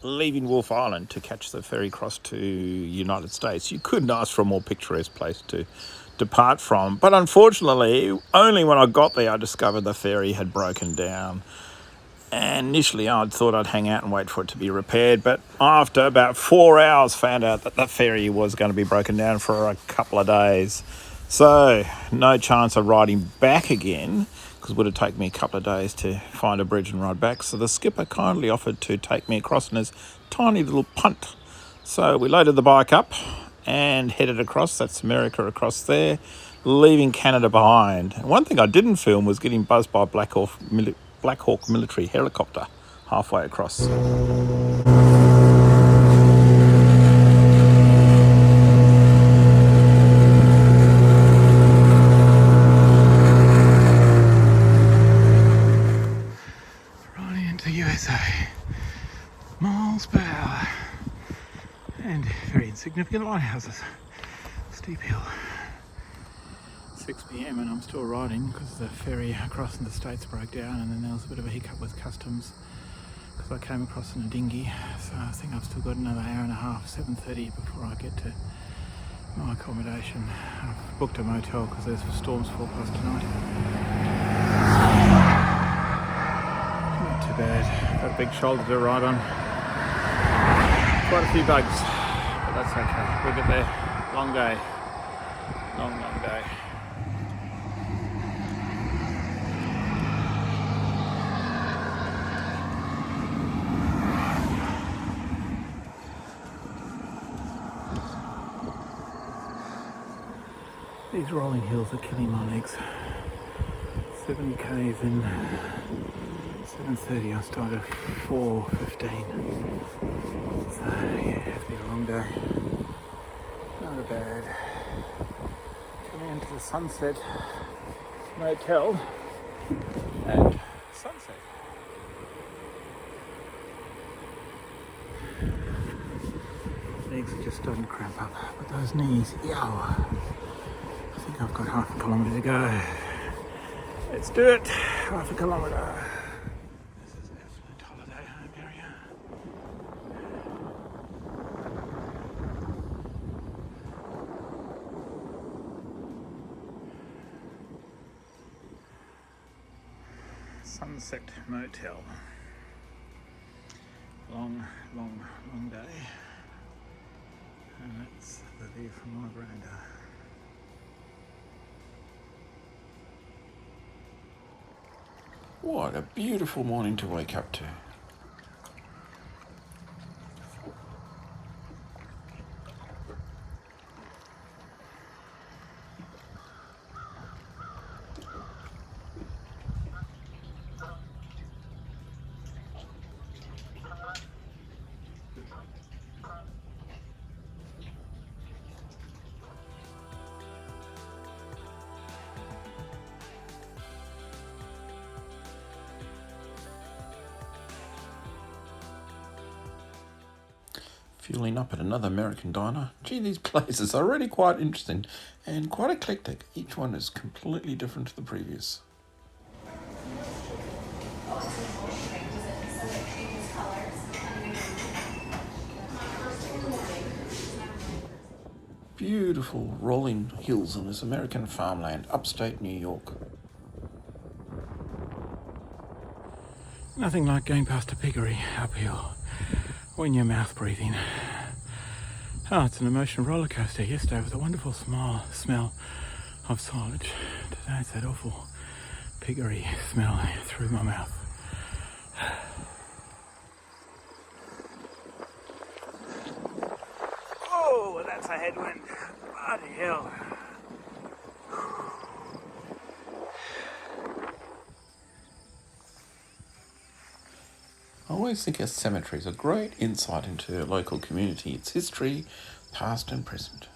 leaving Wolf Island to catch the ferry across to United States. You couldn't ask for a more picturesque place to depart from. But unfortunately, only when I got there I discovered the ferry had broken down. And initially I thought I'd hang out and wait for it to be repaired, but after about 4 hours found out that the ferry was going to be broken down for a couple of days. So no chance of riding back again, because it would have taken me a couple of days to find a bridge and ride back. So the skipper kindly offered to take me across in his tiny little punt. So we loaded the bike up and headed across. That's America across there, leaving Canada behind. And one thing I didn't film was getting buzzed by a Black Hawk military helicopter halfway across. Running into USA, miles per hour, and very insignificant lighthouses. Steep hill. 6 p.m. and I'm still riding because the ferry across in the States broke down, and then there was a bit of a hiccup with customs because I came across in a dinghy. So I think I've still got another hour and a half, 7:30 before I get to my accommodation. I've booked a motel because there's storms forecast tonight. Not too bad. Got a big shoulder to ride on. Quite a few bugs, but that's okay. We'll get there. Long day. Long day. These rolling hills are killing my legs. 70 k's in 7:30. I started at 4:15. So yeah, it's been a long day. Not bad. Coming into the Sunset Motel at sunset. Legs are just starting to cramp up, but those knees, yow. I think I've got half a kilometre to go. Let's do it. Half a kilometre. This is an excellent holiday home area. Sunset Motel. Long day. And that's the view from my veranda. What a beautiful morning to wake up to. Fueling up at another American diner. Gee, these places are really quite interesting and quite eclectic. Each one is completely different to the previous. Beautiful rolling hills in this American farmland, upstate New York. Nothing like going past a piggery uphill when you're mouth breathing. Oh, it's an emotional roller coaster. Yesterday was a wonderful smell of silage. Today it's that awful piggery smell through my mouth. Oh, that's a headwind. Bloody hell. I always think a cemetery is a great insight into a local community, its history, past and present.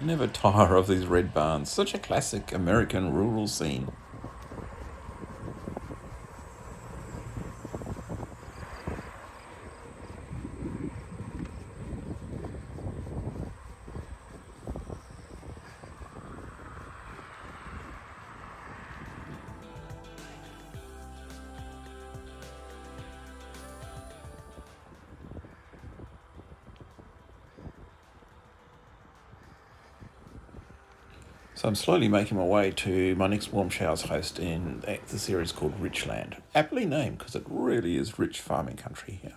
I never tire of these red barns, such a classic American rural scene. So I'm slowly making my way to my next warm showers host in the series called Richland. Aptly named because it really is rich farming country here.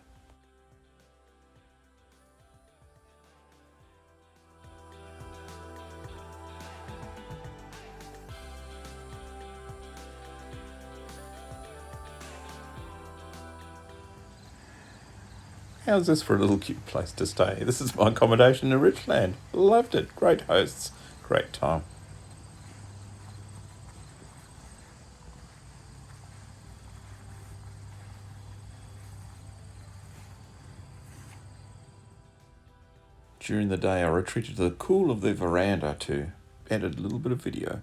How's this for a little cute place to stay? This is my accommodation in Richland. Loved it. Great hosts. Great time. During the day, I retreated to the cool of the veranda to edit a little bit of video.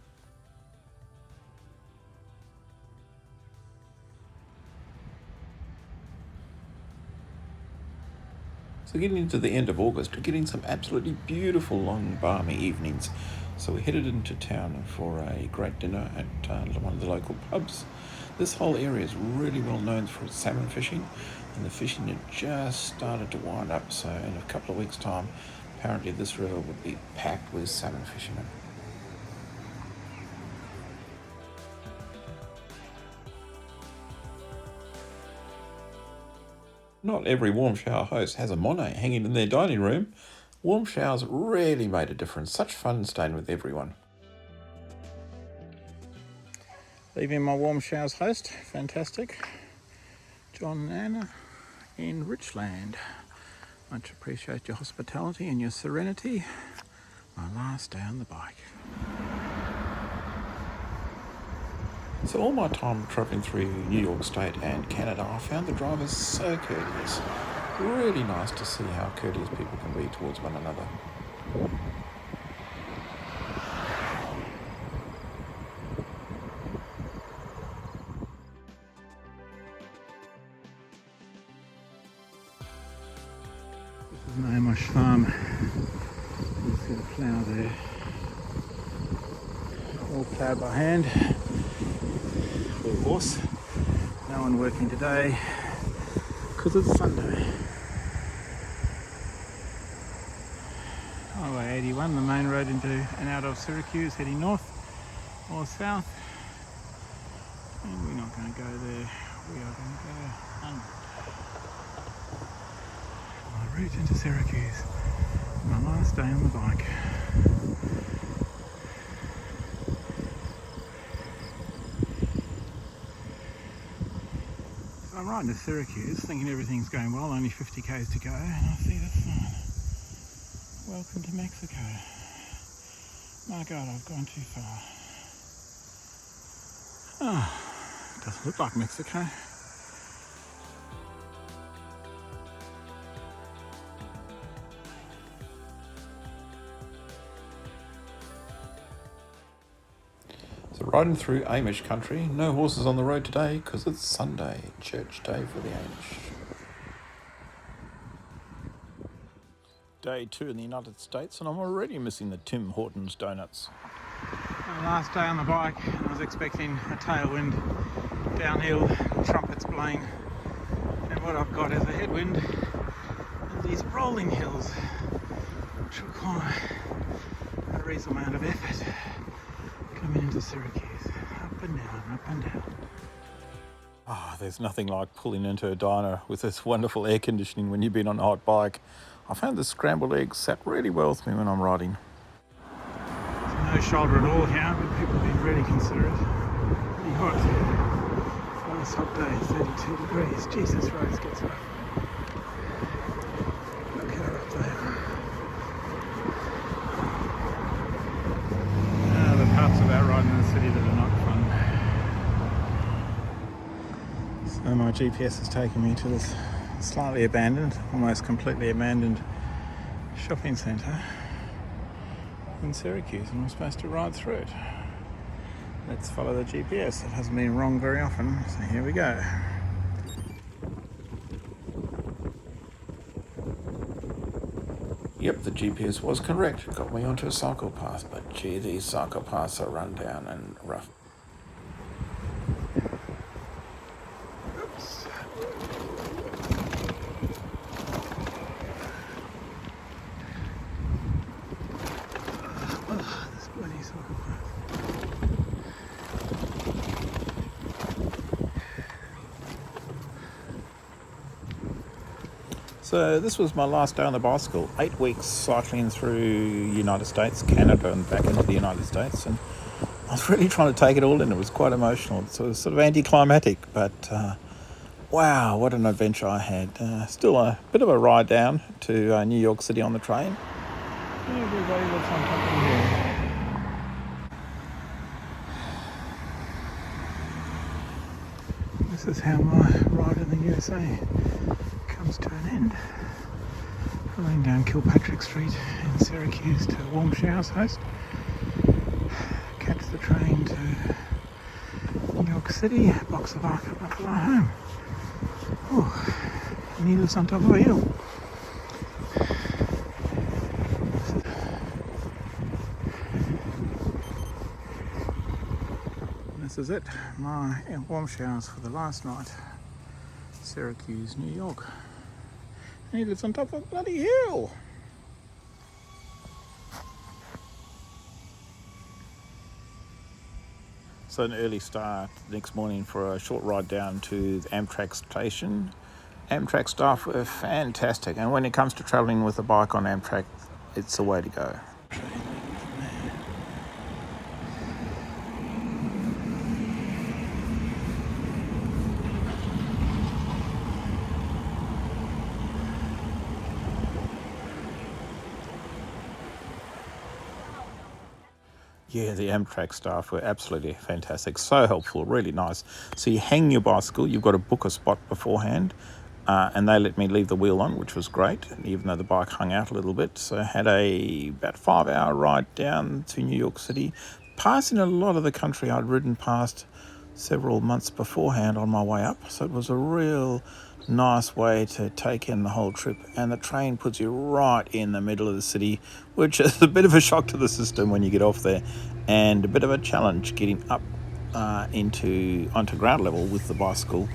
So getting into the end of August, we're getting some absolutely beautiful long balmy evenings. So we headed into town for a great dinner at one of the local pubs. This whole area is really well known for its salmon fishing, and the fishing had just started to wind up. So in a couple of weeks' time, apparently this river would be packed with salmon fishermen. Not every warm shower host has a Monet hanging in their dining room. Warm showers really made a difference. Such fun staying with everyone. Leaving my warm showers host, fantastic. John and Anna in Richland. Much appreciate your hospitality and your serenity. My last day on the bike. So all my time travelling through New York State and Canada, I found the drivers so courteous. Really nice to see how courteous people can be towards one another. This is an Amish farm. You see the plough there. All ploughed by hand. Or horse. No one working today because it's Sunday. Highway 81, the main road into and out of Syracuse, heading north or south. And we're not going to go there. We are going to go on my route into Syracuse. My last day on the bike. I'm riding to Syracuse thinking everything's going well, only 50 k's to go, and I see the sign. Welcome to Mexico. My God, I've gone too far. Oh, doesn't look like Mexico. So riding through Amish country, no horses on the road today because it's Sunday, church day for the Amish. Day 2 in the United States, and I'm already missing the Tim Hortons donuts. My last day on the bike, and I was expecting a tailwind, downhill, trumpets blowing, and what I've got is a headwind and these rolling hills, which require a reasonable amount of effort. Coming into Syracuse, up and down, up and down. Ah, there's nothing like pulling into a diner with this wonderful air conditioning when you've been on a hot bike. I found the scrambled eggs sat really well with me when I'm riding. There's no shoulder at all here, but people have been really considerate. Pretty hot. On this hot day, 32 degrees. Jesus, roads gets rough. Look her up there. The parts about riding in the city that are not fun. So my GPS has taken me to this slightly abandoned, almost completely abandoned shopping centre in Syracuse, and I'm supposed to ride through it. Let's follow the GPS. It hasn't been wrong very often, so here we go. Yep, the GPS was correct. It got me onto a cycle path, but gee, these cycle paths are run down and rough. Oops. This bloody cycle path. So this was my last day on the bicycle. 8 weeks cycling through United States, Canada and back into the United States, and I was really trying to take it all in. It was quite emotional. So it was sort of anticlimactic, but wow, what an adventure I had. Still a bit of a ride down to New York City on the train. Everybody looks on something here. This is how my ride in the USA comes to an end. Following down Kilpatrick Street in Syracuse to Warm Showers Host. Catch the train to New York City, box the bike up and fly home. Oh, needless on top of a hill. This is it, my warm showers for the last night. Syracuse, New York. And he lives on top of a bloody hill. So an early start the next morning for a short ride down to the AMTRAC station. AMTRAC staff were fantastic, and when it comes to travelling with a bike on AMTRAC, it's the way to go. Yeah, the AMTRAC staff were absolutely fantastic, so helpful, really nice. So you hang your bicycle, you've got to book a spot beforehand, and they let me leave the wheel on, which was great, even though the bike hung out a little bit. So I had about 5-hour ride down to New York City, passing a lot of the country I'd ridden past several months beforehand on my way up. So it was a real nice way to take in the whole trip, and the train puts you right in the middle of the city, which is a bit of a shock to the system when you get off there, and a bit of a challenge getting up onto ground level with the bicycle.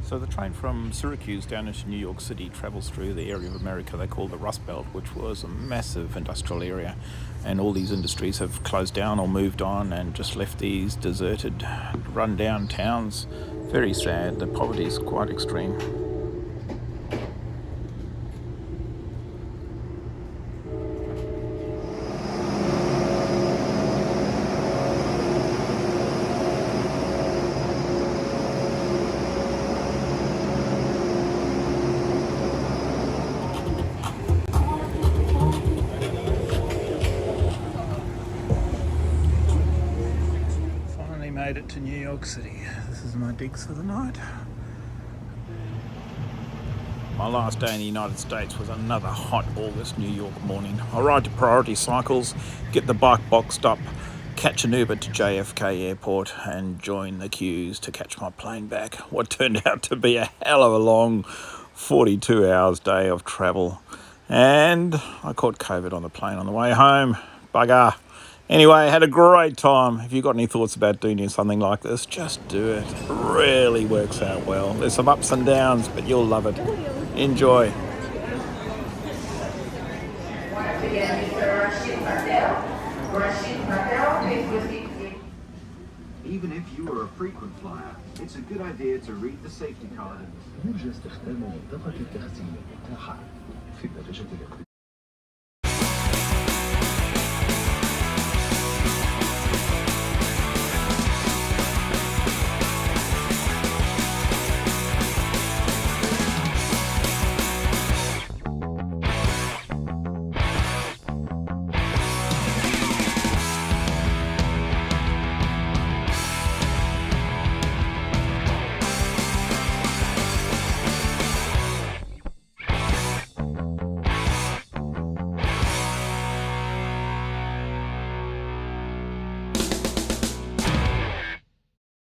So the train from Syracuse down into New York City travels through the area of America they call the Rust Belt, which was a massive industrial area, and all these industries have closed down or moved on and just left these deserted, run-down towns. Very sad. The poverty is quite extreme. Made it to New York City. This is my digs for the night. My last day in the United States was another hot August New York morning. I ride to Priority Cycles, get the bike boxed up, catch an Uber to JFK Airport and join the queues to catch my plane back. What turned out to be a hell of a long 42 hours day of travel. And I caught COVID on the plane on the way home. Bugger. Anyway, had a great time. If you've got any thoughts about doing something like this, just do it. It really works out well. There's some ups and downs, but you'll love it. Enjoy. Even if you are a frequent flyer, it's a good idea to read the safety card.